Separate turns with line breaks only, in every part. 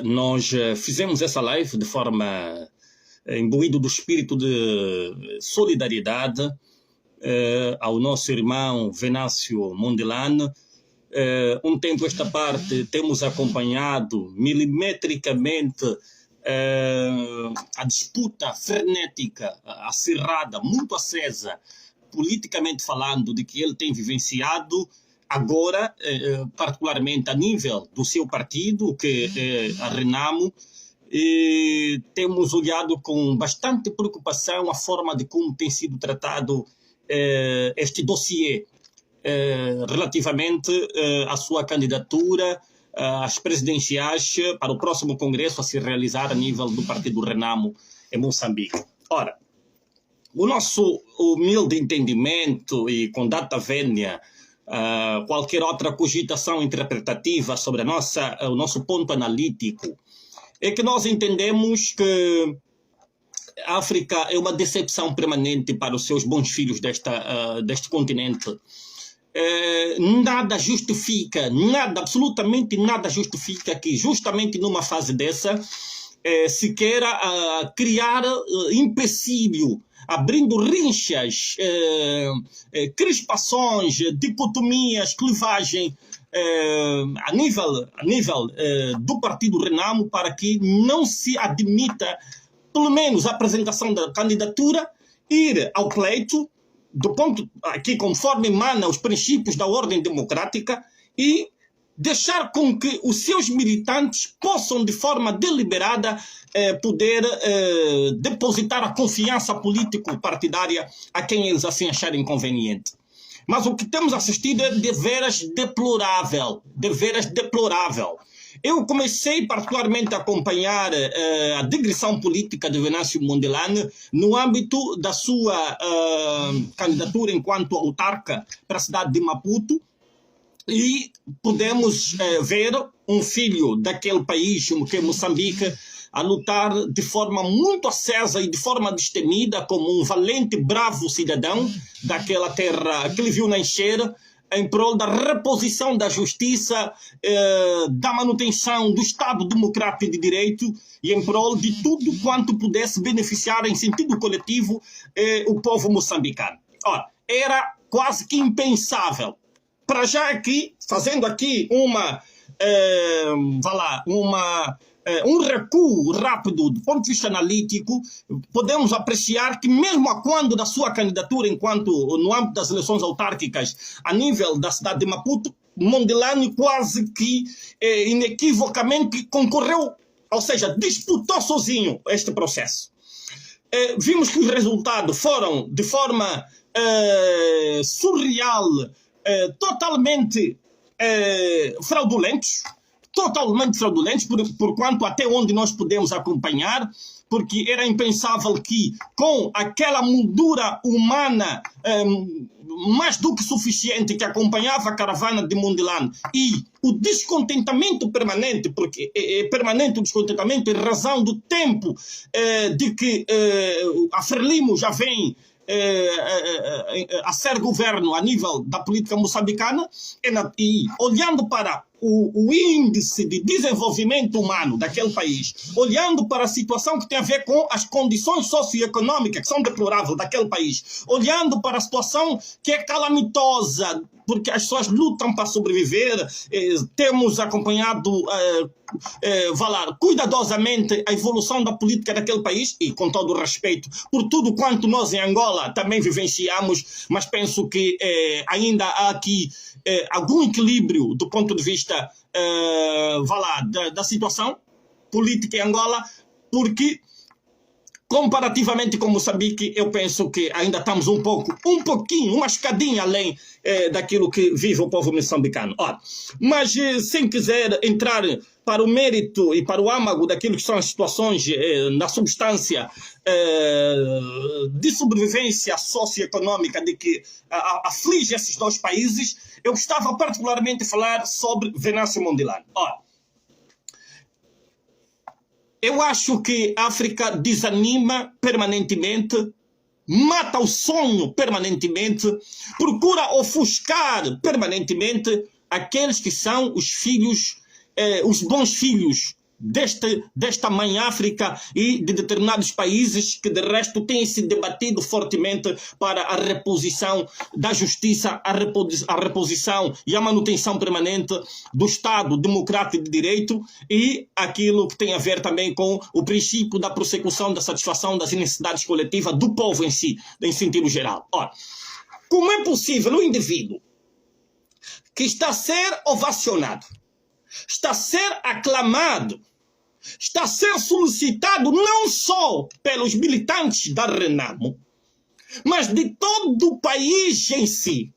Nós fizemos essa live de forma imbuído do espírito de solidariedade ao nosso irmão Venâncio Mondlane. Um tempo esta parte temos acompanhado milimetricamente a disputa frenética, acirrada, muito acesa, politicamente falando, de que ele tem vivenciado agora, particularmente a nível do seu partido, que é a Renamo. E temos olhado com bastante preocupação a forma de como tem sido tratado este dossiê relativamente à sua candidatura às presidenciais para o próximo congresso a se realizar a nível do partido Renamo em Moçambique. Ora, o nosso humilde entendimento e com data vénia, qualquer outra cogitação interpretativa sobre o nosso ponto analítico, é que nós entendemos que a África é uma decepção permanente para os seus bons filhos deste continente. Nada justifica, absolutamente nada justifica que justamente numa fase dessa se queira criar empecilho, abrindo rinchas, crispações, dicotomias, clivagem a nível do partido Renamo, para que não se admita, pelo menos, a apresentação da candidatura, ir ao pleito, do ponto aqui conforme emana os princípios da ordem democrática, e deixar com que os seus militantes possam, de forma deliberada, poder depositar a confiança político-partidária a quem eles assim acharem conveniente. Mas o que temos assistido é deveras deplorável, deveras deplorável. Eu comecei particularmente a acompanhar a digressão política de Venâncio Mondlane no âmbito da sua candidatura enquanto autarca para a cidade de Maputo, e podemos ver um filho daquele país, que é Moçambique, a lutar de forma muito acesa e de forma destemida, como um valente, bravo cidadão daquela terra que ele viu nascer, em prol da reposição da justiça, da manutenção do Estado democrático de direito e em prol de tudo quanto pudesse beneficiar em sentido coletivo o povo moçambicano. Ora, era quase que impensável. Para já aqui, fazendo aqui um recuo rápido do ponto de vista analítico, podemos apreciar que mesmo a quando da sua candidatura no âmbito das eleições autárquicas a nível da cidade de Maputo, Mondlane quase que inequivocamente concorreu, ou seja, disputou sozinho este processo. Vimos que os resultados foram de forma surreal, totalmente fraudulentos, porquanto até onde nós podemos acompanhar, porque era impensável que, com aquela moldura humana mais do que suficiente que acompanhava a caravana de Mondlane e o descontentamento permanente, porque é permanente o descontentamento em razão do tempo de que a Frelimo já vem a ser governo a nível da política moçambicana, e olhando para o índice de desenvolvimento humano daquele país, olhando para a situação que tem a ver com as condições socioeconômicas que são deploráveis daquele país, olhando para a situação que é calamitosa, porque as pessoas lutam para sobreviver. Temos acompanhado cuidadosamente a evolução da política daquele país, e com todo o respeito por tudo quanto nós em Angola também vivenciamos, mas penso que ainda há aqui algum equilíbrio do ponto de vista da situação política em Angola, porque comparativamente com Moçambique, eu penso que ainda estamos uma escadinha além daquilo que vive o povo moçambicano. Ora, mas sem quiser entrar para o mérito e para o âmago daquilo que são as situações na substância de sobrevivência socioeconômica de que aflige esses dois países, eu gostava particularmente de falar sobre Venâncio Mondlane. Ora, eu acho que a África desanima permanentemente, mata o sonho permanentemente, procura ofuscar permanentemente aqueles que são os filhos, os bons filhos desta mãe África e de determinados países que, de resto, têm se debatido fortemente para a reposição da justiça, a reposição e a manutenção permanente do Estado democrático de direito e aquilo que tem a ver também com o princípio da prossecução da satisfação das necessidades coletivas do povo em si, em sentido geral. Ora, como é possível um indivíduo que está a ser ovacionado, está a ser aclamado, está a ser solicitado não só pelos militantes da Renamo, mas de todo o país em si.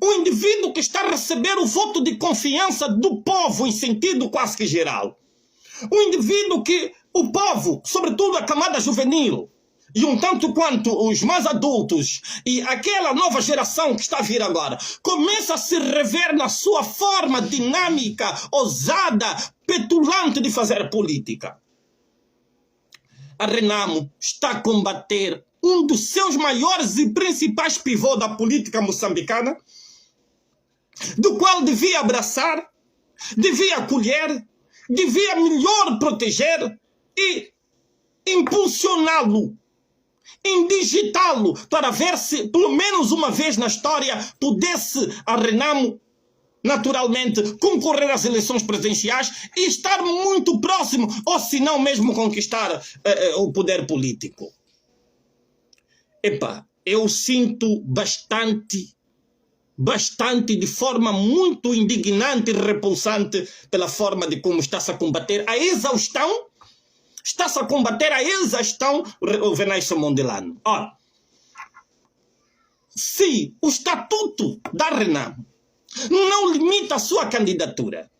Um indivíduo que está a receber o voto de confiança do povo em sentido quase que geral. Um indivíduo que o povo, sobretudo a camada juvenil, e um tanto quanto os mais adultos e aquela nova geração que está a vir agora, começa a se rever na sua forma dinâmica, ousada, petulante de fazer política. A Renamo está a combater um dos seus maiores e principais pivôs da política moçambicana, do qual devia abraçar, devia acolher, devia melhor proteger e impulsioná-lo, indigitá-lo, para ver se, pelo menos uma vez na história, pudesse a Renamo, naturalmente, concorrer às eleições presidenciais e estar muito próximo, ou se não mesmo conquistar o poder político. Epá, eu sinto bastante, de forma muito indignante e repulsante pela forma de como está-se a combater a exaustão. Está-se a combater a exaustão o Venâncio Mondlane. Ora, se o estatuto da Renamo não limita a sua candidatura,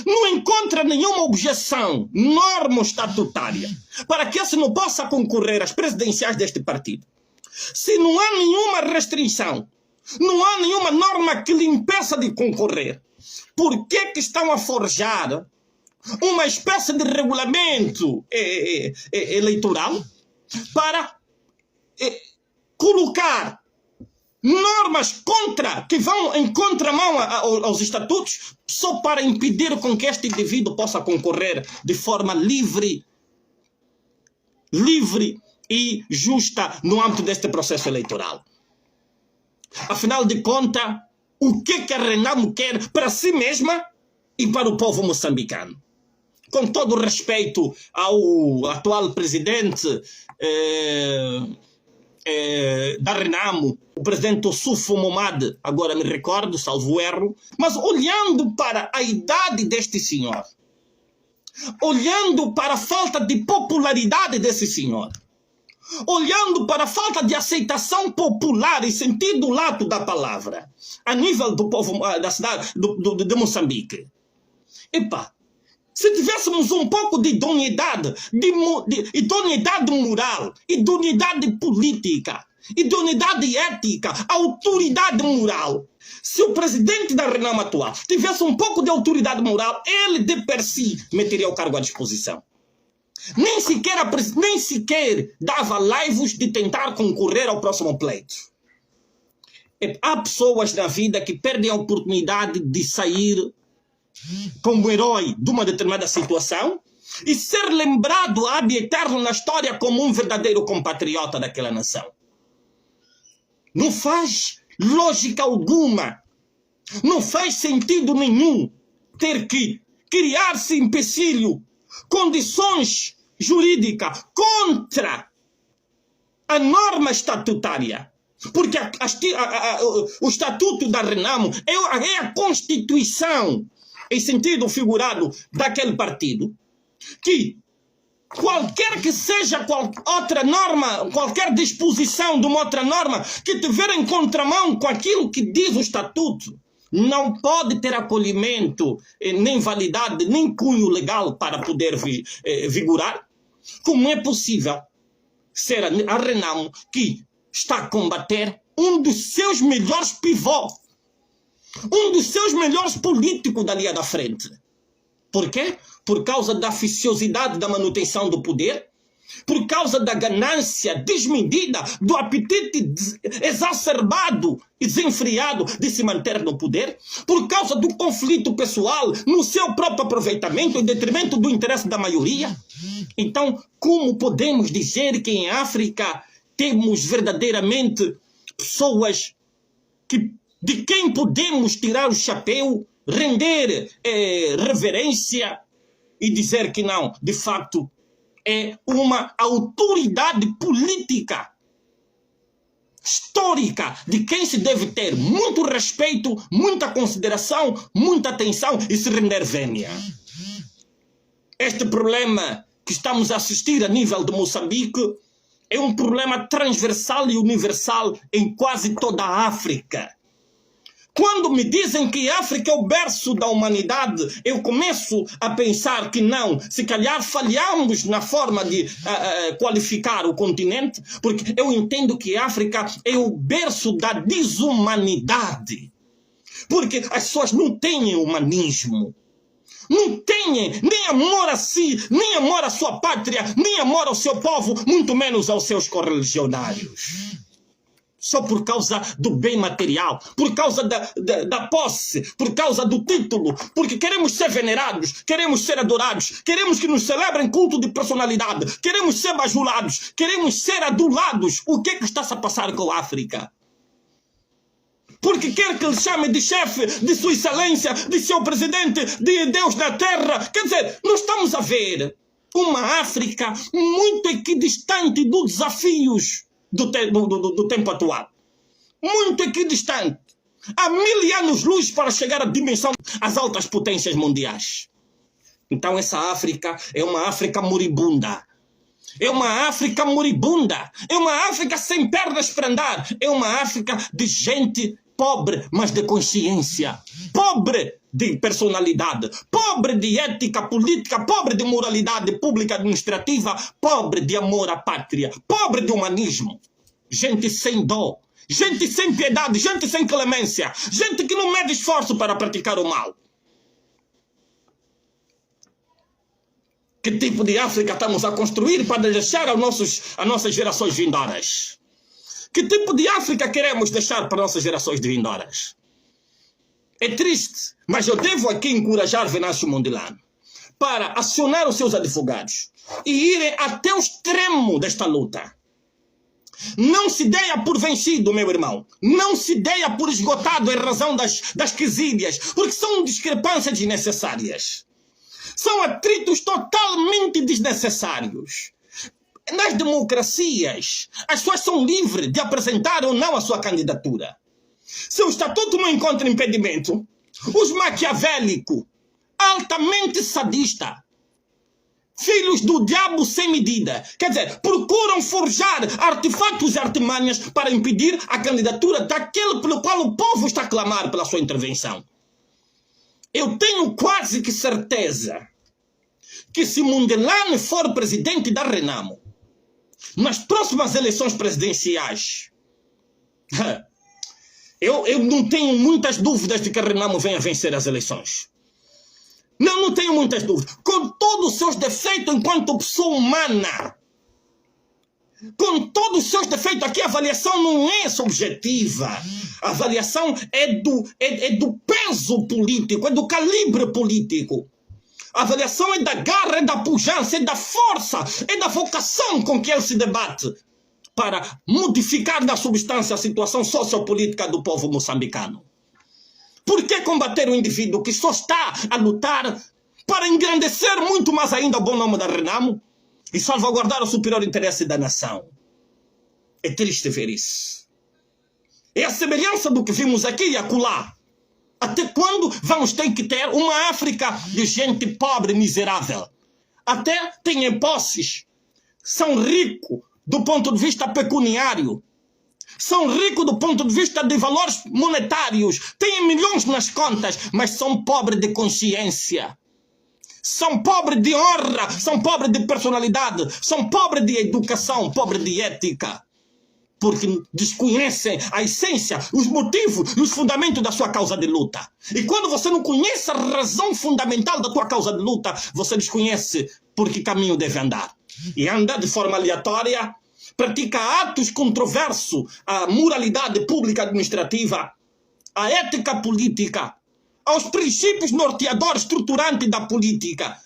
não encontra nenhuma objeção normo-estatutária para que esse não possa concorrer às presidenciais deste partido, se não há nenhuma restrição, não há nenhuma norma que lhe impeça de concorrer, por que que estão a forjar uma espécie de regulamento eleitoral para colocar normas que vão em contramão aos estatutos só para impedir com que este indivíduo possa concorrer de forma livre e justa no âmbito deste processo eleitoral? Afinal de contas, o que a Renamo quer para si mesma e para o povo moçambicano? Com todo o respeito ao atual presidente da Renamo, o presidente Ossufo Momad, agora me recordo, salvo erro, mas olhando para a idade deste senhor, olhando para a falta de popularidade desse senhor, olhando para a falta de aceitação popular em sentido lato da palavra, a nível do povo da cidade de Moçambique, epá, se tivéssemos um pouco de idoneidade, idoneidade moral, idoneidade política, idoneidade ética, autoridade moral, se o presidente da Renamo atual tivesse um pouco de autoridade moral, ele de per si meteria o cargo à disposição. Nem sequer dava laivos de tentar concorrer ao próximo pleito. Há pessoas na vida que perdem a oportunidade de sair como herói de uma determinada situação e ser lembrado ad eterno na história como um verdadeiro compatriota daquela nação. Não faz lógica alguma, não faz sentido nenhum ter que criar-se empecilho, condições jurídicas contra a norma estatutária. Porque o estatuto da Renamo é a Constituição, em sentido figurado, daquele partido, que qualquer que seja outra norma, qualquer disposição de uma outra norma que tiver em contramão com aquilo que diz o estatuto, não pode ter acolhimento, nem validade, nem cunho legal para poder vigorar. Como é possível ser a Renamo que está a combater um dos seus melhores pivôs, um dos seus melhores políticos da linha da frente? Por quê? Por causa da oficiosidade da manutenção do poder por causa da ganância desmedida, do apetite exacerbado e desenfreado de se manter no poder, por causa do conflito pessoal no seu próprio aproveitamento em detrimento do interesse da maioria. Então, como podemos dizer que em África temos verdadeiramente pessoas de quem podemos tirar o chapéu, render reverência e dizer que não, de facto, é uma autoridade política, histórica, de quem se deve ter muito respeito, muita consideração, muita atenção e se render vênia. Este problema que estamos a assistir a nível de Moçambique é um problema transversal e universal em quase toda a África. Quando me dizem que a África é o berço da humanidade, eu começo a pensar que não. Se calhar falhamos na forma de qualificar o continente, porque eu entendo que a África é o berço da desumanidade. Porque as pessoas não têm humanismo. Não têm nem amor a si, nem amor à sua pátria, nem amor ao seu povo, muito menos aos seus correligionários. Só por causa do bem material, por causa da posse, por causa do título, porque queremos ser venerados, queremos ser adorados, queremos que nos celebrem culto de personalidade, queremos ser bajulados, queremos ser adulados. O que é que está-se a passar com a África? Porque quer que ele chame de chefe, de sua excelência, de seu presidente, de Deus na terra. Quer dizer, nós estamos a ver uma África muito equidistante dos desafios do tempo atual. Muito equidistante. Há 1000 anos-luz para chegar à dimensão das altas potências mundiais. Então essa África é uma África moribunda. É uma África moribunda. É uma África sem pernas para andar. É uma África de gente pobre, mas de consciência. Pobre de personalidade. Pobre de ética política. Pobre de moralidade pública administrativa. Pobre de amor à pátria. Pobre de humanismo. Gente sem dó. Gente sem piedade. Gente sem clemência. Gente que não mede esforço para praticar o mal. Que tipo de África estamos a construir para deixar às nossas gerações vindouras? Que tipo de África queremos deixar para nossas gerações vindouras? É triste, mas eu devo aqui encorajar Venâncio Mondlane para acionar os seus advogados e irem até o extremo desta luta. Não se deia por vencido, meu irmão. Não se deia por esgotado em razão das quesílias, porque são discrepâncias desnecessárias. São atritos totalmente desnecessários. Nas democracias, as pessoas são livres de apresentar ou não a sua candidatura. Se o estatuto não encontra impedimento, os maquiavélicos, altamente sadistas, filhos do diabo sem medida, quer dizer, procuram forjar artefatos e artimanhas para impedir a candidatura daquele pelo qual o povo está a clamar pela sua intervenção. Eu tenho quase que certeza que se Mondlane for presidente da Renamo, nas próximas eleições presidenciais, eu não tenho muitas dúvidas de que a Renamo venha vencer as eleições. Não tenho muitas dúvidas. Com todos os seus defeitos enquanto pessoa humana, com todos os seus defeitos, aqui a avaliação não é subjetiva. A avaliação é do peso político, é do calibre político. A avaliação é da garra, é da pujança, é da força, é da vocação com que ele se debate para modificar na substância a situação sociopolítica do povo moçambicano. Por que combater o indivíduo que só está a lutar para engrandecer muito mais ainda o bom nome da Renamo e salvaguardar o superior interesse da nação? É triste ver isso. É a semelhança do que vimos aqui e acolá. Até quando vamos ter que ter uma África de gente pobre, miserável? Até têm posses, são ricos do ponto de vista pecuniário, são ricos do ponto de vista de valores monetários, têm milhões nas contas, mas são pobres de consciência. São pobres de honra, são pobres de personalidade, são pobres de educação, pobres de ética. Porque desconhecem a essência, os motivos e os fundamentos da sua causa de luta. E quando você não conhece a razão fundamental da tua causa de luta, você desconhece por que caminho deve andar. e anda de forma aleatória, pratica atos controversos à moralidade pública administrativa, à ética política, aos princípios norteadores estruturantes da política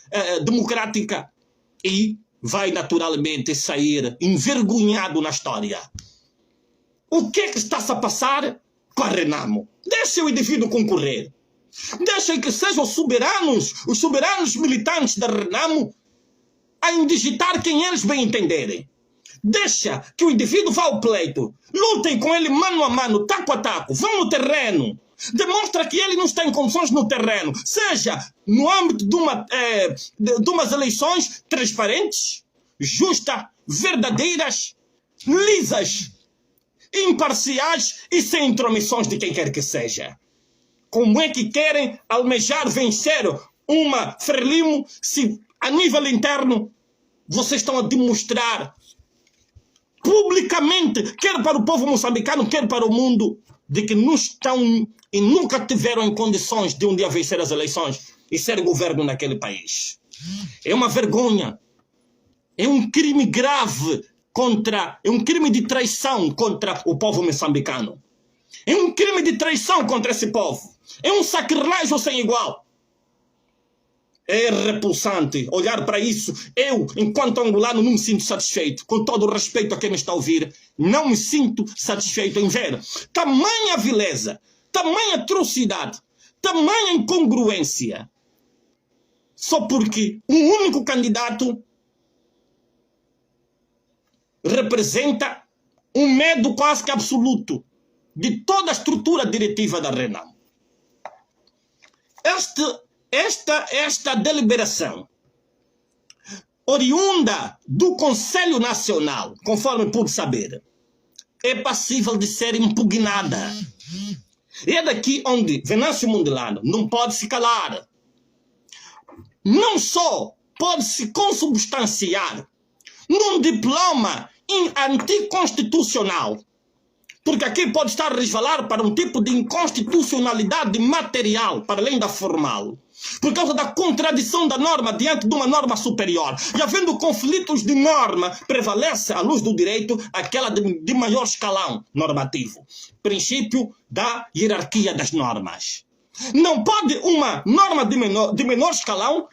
democrática e vai naturalmente sair envergonhado na história. O que é que está-se a passar com a Renamo? Deixa o indivíduo concorrer. Deixem que sejam os soberanos militantes da Renamo a indigitar quem eles bem entenderem. Deixa que o indivíduo vá ao pleito. Lutem com ele mano a mano, taco a taco. Vão no terreno. Demonstra que ele não está em condições no terreno. Seja no âmbito de umas eleições transparentes, justas, verdadeiras, lisas, imparciais e sem intromissões de quem quer que seja. Como é que querem almejar vencer uma Frelimo se a nível interno vocês estão a demonstrar publicamente, quer para o povo moçambicano, quer para o mundo, de que não estão e nunca tiveram em condições de um dia vencer as eleições e ser governo naquele país? É uma vergonha. É um crime grave é um crime de traição contra o povo moçambicano. É um crime de traição contra esse povo. É um sacrilégio sem igual. É repulsante olhar para isso. Eu, enquanto angolano, não me sinto satisfeito. Com todo o respeito a quem me está a ouvir, não me sinto satisfeito em ver tamanha vileza, tamanha atrocidade, tamanha incongruência. Só porque um único candidato representa um medo quase que absoluto de toda a estrutura diretiva da Renamo. Esta deliberação, oriunda do Conselho Nacional, conforme pude saber, é passível de ser impugnada. É daqui onde Venâncio Mondlane não pode se calar. Não só pode se consubstanciar num diploma anticonstitucional, porque aqui pode estar a resvalar para um tipo de inconstitucionalidade material, para além da formal, por causa da contradição da norma diante de uma norma superior. E havendo conflitos de norma, prevalece, à luz do direito, aquela de maior escalão normativo. Princípio da hierarquia das normas. Não pode uma norma de menor escalão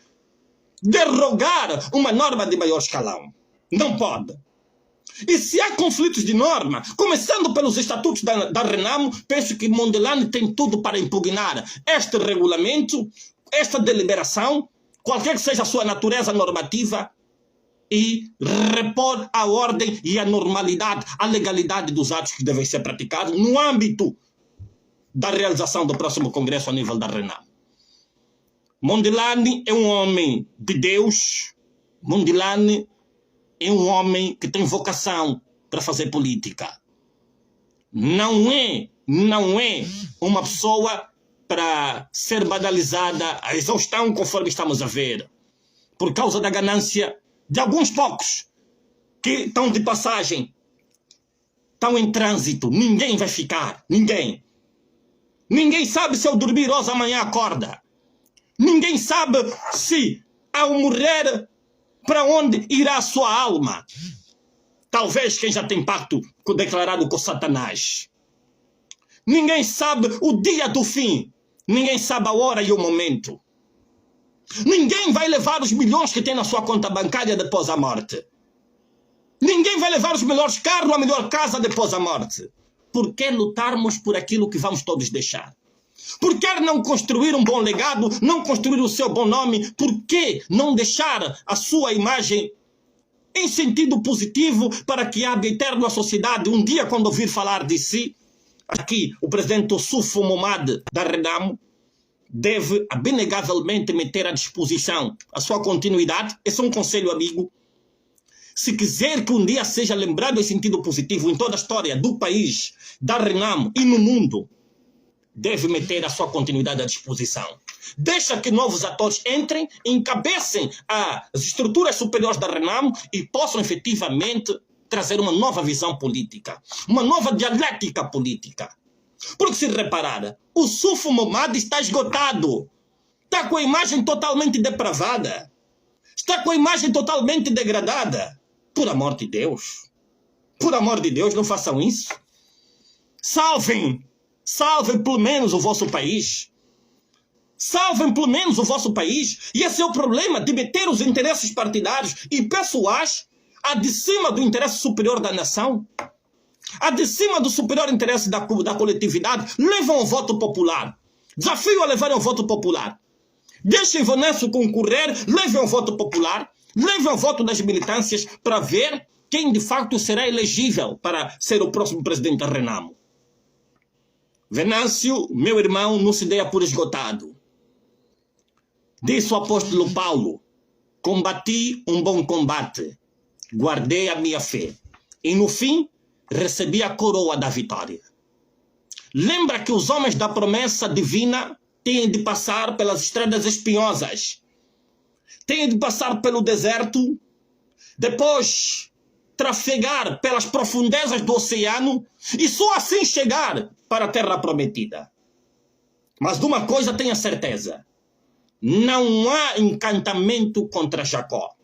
derrogar uma norma de maior escalão. Não pode. E se há conflitos de norma, começando pelos estatutos da Renamo, penso que Mondlane tem tudo para impugnar este regulamento, esta deliberação, qualquer que seja a sua natureza normativa, e repor a ordem e a normalidade, a legalidade dos atos que devem ser praticados no âmbito da realização do próximo congresso a nível da Renamo. Mondlane é um homem de Deus. Mondlane é um homem que tem vocação para fazer política. Não é uma pessoa para ser banalizada à exaustão, conforme estamos a ver, por causa da ganância de alguns poucos que estão de passagem, estão em trânsito. Ninguém vai ficar, ninguém. Ninguém sabe se ao dormir hoje amanhã acorda. Ninguém sabe se ao morrer para onde irá a sua alma. Talvez quem já tem pacto declarado com Satanás. Ninguém sabe o dia do fim. Ninguém sabe a hora e o momento. Ninguém vai levar os milhões que tem na sua conta bancária depois da morte. Ninguém vai levar os melhores carros, a melhor casa depois da morte. Por que lutarmos por aquilo que vamos todos deixar? Por que não construir um bom legado, não construir o seu bom nome? Por que não deixar a sua imagem em sentido positivo para que abe eterno a sociedade um dia quando ouvir falar de si? Aqui o presidente Ossufo Momad da Renamo deve abnegavelmente meter à disposição a sua continuidade. Esse é um conselho amigo. Se quiser que um dia seja lembrado em sentido positivo em toda a história do país, da Renamo e no mundo, deve meter a sua continuidade à disposição. Deixa que novos atores entrem, encabecem as estruturas superiores da Renamo e possam efetivamente trazer uma nova visão política, uma nova dialética política. Porque se reparar, o Ossufo Momad está esgotado, está com a imagem totalmente depravada. Está com a imagem totalmente degradada. Por amor de Deus. Por amor de Deus, não façam isso. Salvem. Salvem pelo menos o vosso país. Salvem pelo menos o vosso país. E esse é o problema de meter os interesses partidários e pessoais acima do interesse superior da nação. Acima do superior interesse da coletividade. Levam o voto popular. Desafio a levarem o voto popular. Deixem Vanessa concorrer, levem o voto popular, levem o voto das militâncias para ver quem de facto será elegível para ser o próximo presidente da Renamo. Venâncio, meu irmão, não se deia por esgotado. Disse o apóstolo Paulo: combati um bom combate, guardei a minha fé, e no fim recebi a coroa da vitória. Lembra que os homens da promessa divina têm de passar pelas estradas espinhosas, têm de passar pelo deserto, depois trafegar pelas profundezas do oceano e só assim chegar para a terra prometida. Mas de uma coisa tenha certeza: não há encantamento contra Jacó.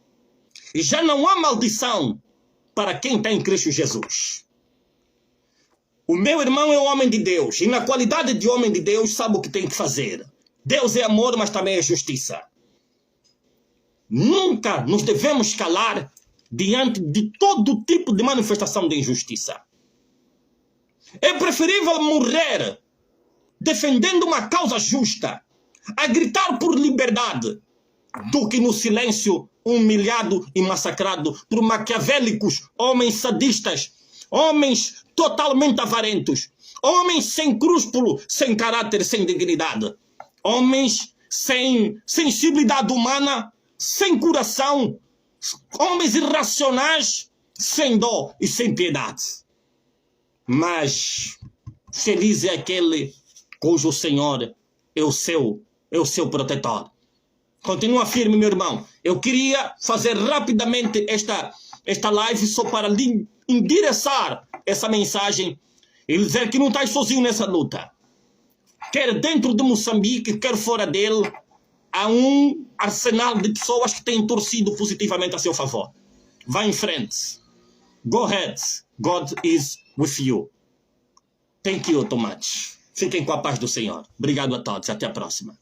E já não há maldição para quem está em Cristo Jesus. O meu irmão é um homem de Deus. E na qualidade de homem de Deus sabe o que tem que fazer. Deus é amor, mas também é justiça. Nunca nos devemos calar diante de todo tipo de manifestação de injustiça. É preferível morrer defendendo uma causa justa, a gritar por liberdade, do que no silêncio humilhado e massacrado por maquiavélicos, homens sadistas, homens totalmente avarentos, homens sem crúsculo, sem caráter, sem dignidade, homens sem sensibilidade humana, sem coração, homens irracionais, sem dó e sem piedade. Mas feliz é aquele cujo Senhor é o seu protetor. Continua firme, meu irmão. Eu queria fazer rapidamente esta live só para lhe endereçar essa mensagem e dizer que não está sozinho nessa luta. Quer dentro de Moçambique, quer fora dele, há um arsenal de pessoas que têm torcido positivamente a seu favor. Vá em frente. Go ahead. God is with you. Thank you so much. Fiquem com a paz do Senhor. Obrigado a todos. Até a próxima.